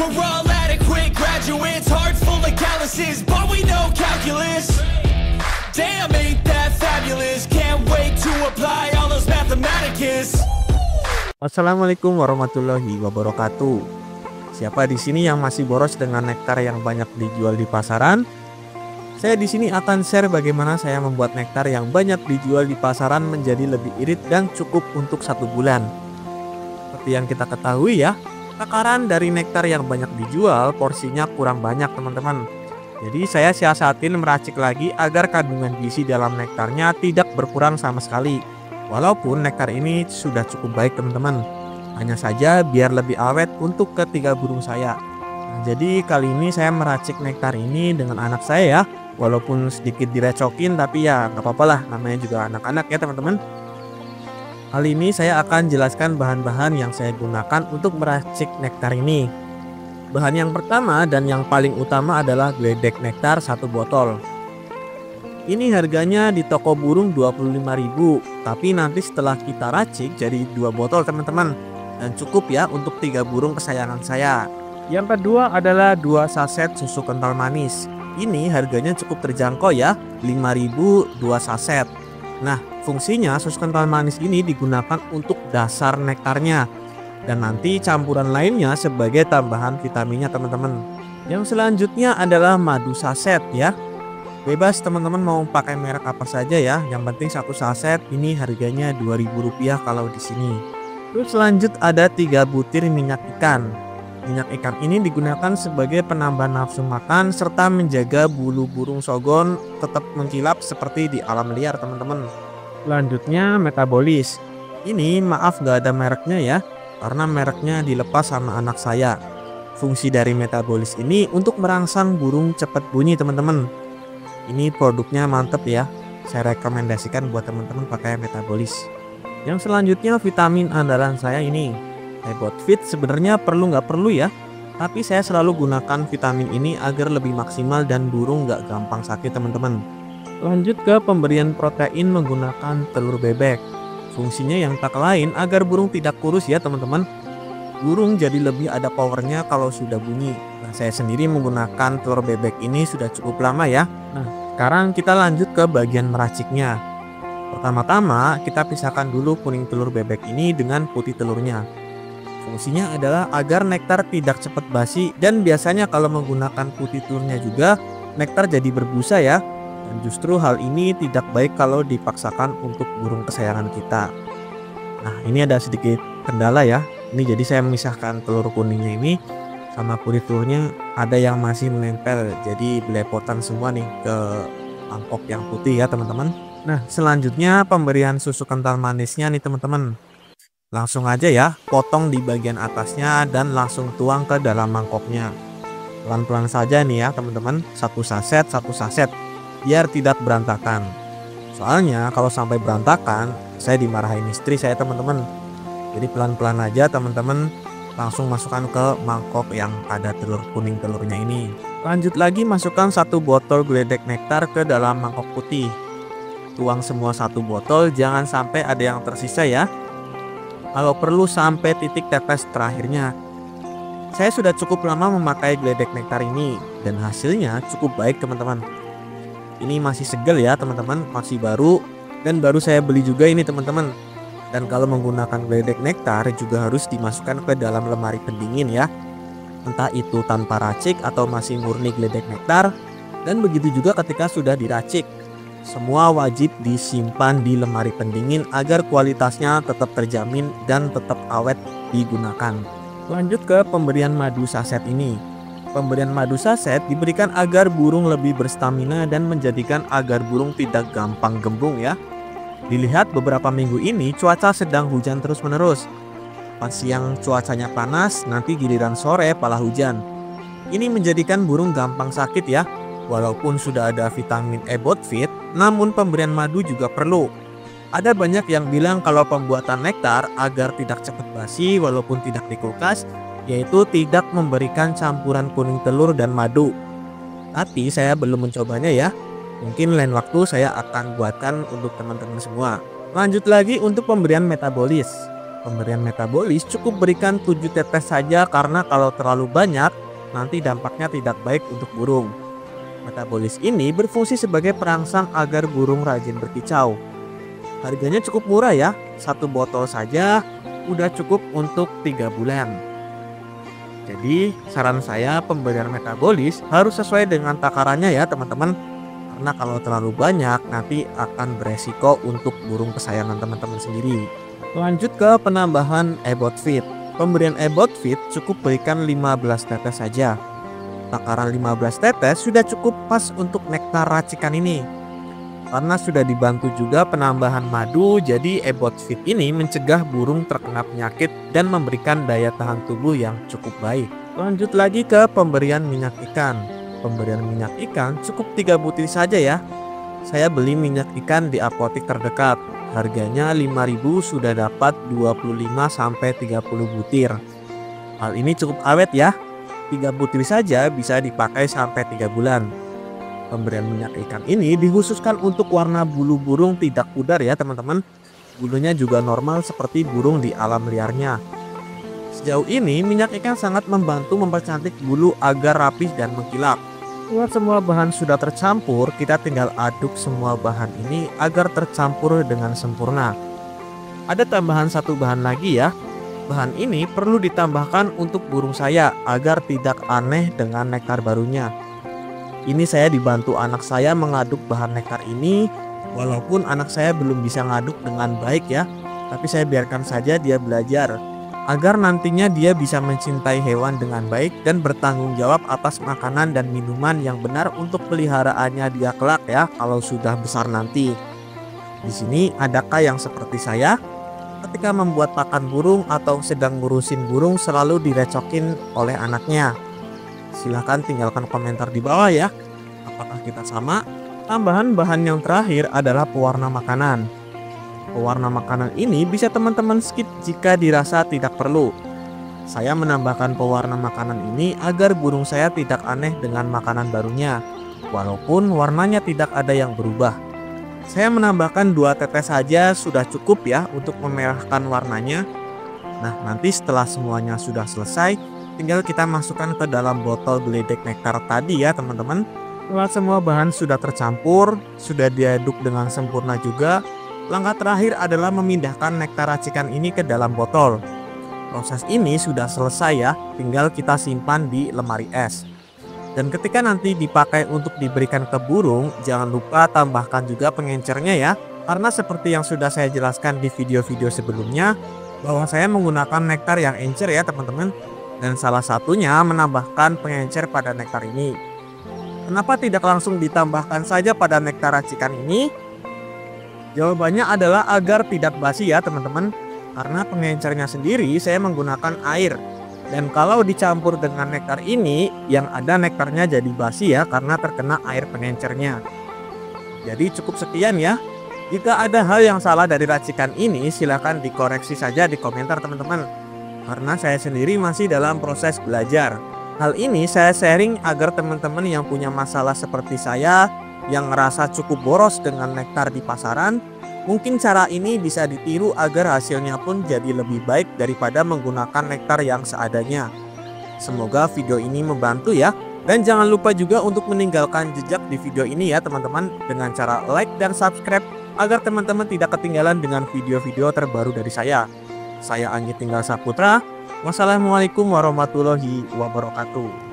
We're all adequate graduates, hearts full of calluses, but we know calculus. Damn, ain't that fabulous? Can't wait to apply all those mathematicus. Assalamualaikum warahmatullahi wabarakatuh. Siapa di sini yang masih boros dengan nektar yang banyak dijual di pasaran? Saya di sini akan share bagaimana saya membuat nektar yang banyak dijual di pasaran menjadi lebih irit dan cukup untuk 1 bulan. Seperti yang kita ketahui ya, takaran dari nektar yang banyak dijual porsinya kurang banyak teman-teman. Jadi saya siasatin meracik lagi agar kandungan gizi dalam nektarnya tidak berkurang sama sekali. Walaupun nektar ini sudah cukup baik teman-teman, hanya saja biar lebih awet untuk ketiga burung saya. Nah, jadi kali ini saya meracik nektar ini dengan anak saya ya. Walaupun sedikit direcokin tapi ya nggak apa-apa lah, namanya juga anak-anak ya teman-teman. Kali ini saya akan jelaskan bahan-bahan yang saya gunakan untuk meracik nektar ini. Bahan yang pertama dan yang paling utama adalah gledek nektar 1 botol. Ini harganya di toko burung 25.000, tapi nanti setelah kita racik jadi 2 botol teman-teman. Dan cukup ya untuk 3 burung kesayangan saya. Yang kedua adalah 2 saset susu kental manis. Ini harganya cukup terjangkau ya, 5.000 2 saset. Nah, fungsinya susu kental manis ini digunakan untuk dasar nektarnya. Dan nanti campuran lainnya sebagai tambahan vitaminnya teman-teman. Yang selanjutnya adalah madu saset ya. Bebas teman-teman mau pakai merek apa saja ya, yang penting 1 saset ini harganya Rp2.000 kalau di sini. Terus lanjut ada 3 butir minyak ikan. Minyak ikan ini digunakan sebagai penambah nafsu makan serta menjaga bulu burung sogon tetap mengkilap seperti di alam liar teman-teman. Selanjutnya metabolis. Ini maaf gak ada mereknya ya, karena mereknya dilepas sama anak saya. Fungsi dari metabolis ini untuk merangsang burung cepat bunyi teman-teman. Ini produknya mantep ya, saya rekomendasikan buat teman-teman pakai metabolis. Yang selanjutnya vitamin andalan saya ini. Ebot Fit sebenarnya perlu nggak perlu ya, tapi saya selalu gunakan vitamin ini agar lebih maksimal dan burung nggak gampang sakit teman-teman. Lanjut ke pemberian protein menggunakan telur bebek. Fungsinya yang tak lain agar burung tidak kurus ya teman-teman. Burung jadi lebih ada powernya kalau sudah bunyi. Nah, saya sendiri menggunakan telur bebek ini sudah cukup lama ya. Nah, sekarang kita lanjut ke bagian meraciknya. Pertama-tama kita pisahkan dulu kuning telur bebek ini dengan putih telurnya. Fungsinya adalah agar nektar tidak cepat basi, dan biasanya kalau menggunakan putih telurnya juga nektar jadi berbusa ya. Dan justru hal ini tidak baik kalau dipaksakan untuk burung kesayangan kita. Nah, ini ada sedikit kendala ya. Ini jadi saya memisahkan telur kuningnya ini sama putih telurnya, ada yang masih menempel, jadi belepotan semua nih ke mangkok yang putih ya teman-teman. Nah, selanjutnya pemberian susu kental manisnya nih teman-teman. Langsung aja ya, potong di bagian atasnya dan langsung tuang ke dalam mangkoknya. Pelan-pelan saja nih ya teman-teman, 1 saset, 1 saset, biar tidak berantakan. Soalnya kalau sampai berantakan, saya dimarahin istri saya teman-teman. Jadi pelan-pelan aja teman-teman, langsung masukkan ke mangkok yang ada telur kuning telurnya ini. Lanjut lagi masukkan 1 botol gledek nektar ke dalam mangkok putih. Tuang semua 1 botol, jangan sampai ada yang tersisa ya. Kalau perlu sampai titik tetes terakhirnya. Saya sudah cukup lama memakai gledek nektar ini dan hasilnya cukup baik teman-teman. Ini masih segel ya teman-teman, masih baru dan baru saya beli juga ini teman-teman. Dan kalau menggunakan gledek nektar juga harus dimasukkan ke dalam lemari pendingin ya. Entah itu tanpa racik atau masih murni gledek nektar, dan begitu juga ketika sudah diracik. Semua wajib disimpan di lemari pendingin agar kualitasnya tetap terjamin dan tetap awet digunakan. Lanjut ke pemberian madu saset ini. Pemberian madu saset diberikan agar burung lebih berstamina dan menjadikan agar burung tidak gampang gembung ya. Dilihat beberapa minggu ini cuaca sedang hujan terus-menerus. Pas siang cuacanya panas, nanti giliran sore malah hujan. Ini menjadikan burung gampang sakit ya. Walaupun sudah ada vitamin Ebot Fit, namun pemberian madu juga perlu. Ada banyak yang bilang kalau pembuatan nektar agar tidak cepat basi walaupun tidak di kulkas, yaitu tidak memberikan campuran kuning telur dan madu. Tapi saya belum mencobanya ya. Mungkin lain waktu saya akan buatkan untuk teman-teman semua. Lanjut lagi untuk pemberian metabolis. Pemberian metabolis cukup berikan 7 tetes saja karena kalau terlalu banyak nanti dampaknya tidak baik untuk burung. Metabolis ini berfungsi sebagai perangsang agar burung rajin berkicau. Harganya cukup murah ya, satu botol saja udah cukup untuk 3 bulan. Jadi saran saya pemberian metabolis harus sesuai dengan takarannya ya teman-teman. Karena kalau terlalu banyak nanti akan beresiko untuk burung kesayangan teman-teman sendiri. Lanjut ke penambahan ebot feed. Pemberian ebot feed cukup berikan 15 tetes saja. Takaran 15 tetes sudah cukup pas untuk nektar racikan ini. Karena sudah dibantu juga penambahan madu, jadi ebot feed ini mencegah burung terkena penyakit dan memberikan daya tahan tubuh yang cukup baik. Lanjut lagi ke pemberian minyak ikan. Pemberian minyak ikan cukup 3 butir saja ya. Saya beli minyak ikan di apotek terdekat. Harganya 5.000 sudah dapat 25-30 butir. Hal ini cukup awet ya. 3 butir saja bisa dipakai sampai 3 bulan. Pemberian minyak ikan ini dikhususkan untuk warna bulu burung tidak pudar ya teman-teman. Bulunya juga normal seperti burung di alam liarnya. Sejauh ini minyak ikan sangat membantu mempercantik bulu agar rapih dan mengkilap. Setelah semua bahan sudah tercampur, kita tinggal aduk semua bahan ini agar tercampur dengan sempurna. Ada tambahan satu bahan lagi ya. Bahan ini perlu ditambahkan untuk burung saya agar tidak aneh dengan nektar barunya. Ini saya dibantu anak saya mengaduk bahan nektar ini, walaupun anak saya belum bisa ngaduk dengan baik ya. Tapi saya biarkan saja dia belajar, agar nantinya dia bisa mencintai hewan dengan baik dan bertanggung jawab atas makanan dan minuman yang benar untuk peliharaannya dia kelak ya kalau sudah besar nanti. Di sini adakah yang seperti saya? Ketika membuat pakan burung atau sedang ngurusin burung selalu direcokin oleh anaknya? Silahkan tinggalkan komentar di bawah ya. Apakah kita sama? Tambahan bahan yang terakhir adalah pewarna makanan. Pewarna makanan ini bisa teman-teman skip jika dirasa tidak perlu. Saya menambahkan pewarna makanan ini agar burung saya tidak aneh dengan makanan barunya, walaupun warnanya tidak ada yang berubah. Saya menambahkan 2 tetes saja sudah cukup ya untuk memerahkan warnanya. Nah, nanti setelah semuanya sudah selesai, tinggal kita masukkan ke dalam botol geledek nektar tadi ya teman-teman. Setelah semua bahan sudah tercampur, sudah diaduk dengan sempurna juga, langkah terakhir adalah memindahkan nektar racikan ini ke dalam botol. Proses ini sudah selesai ya, tinggal kita simpan di lemari es. Dan ketika nanti dipakai untuk diberikan ke burung, jangan lupa tambahkan juga pengencernya ya. Karena seperti yang sudah saya jelaskan di video-video sebelumnya, bahwa saya menggunakan nektar yang encer ya teman-teman. Dan salah satunya menambahkan pengencer pada nektar ini. Kenapa tidak langsung ditambahkan saja pada nektar racikan ini? Jawabannya adalah agar tidak basi ya teman-teman. Karena pengencernya sendiri saya menggunakan air. Dan kalau dicampur dengan nektar ini, yang ada nektarnya jadi basi ya karena terkena air pengencernya. Jadi cukup sekian ya. Jika ada hal yang salah dari racikan ini, silahkan dikoreksi saja di komentar teman-teman. Karena saya sendiri masih dalam proses belajar. Hal ini saya sharing agar teman-teman yang punya masalah seperti saya, yang ngerasa cukup boros dengan nektar di pasaran, mungkin cara ini bisa ditiru agar hasilnya pun jadi lebih baik daripada menggunakan nektar yang seadanya. Semoga video ini membantu ya. Dan jangan lupa juga untuk meninggalkan jejak di video ini ya teman-teman, dengan cara like dan subscribe agar teman-teman tidak ketinggalan dengan video-video terbaru dari saya. Saya Anggi Tinggal Saputra. Wassalamualaikum warahmatullahi wabarakatuh.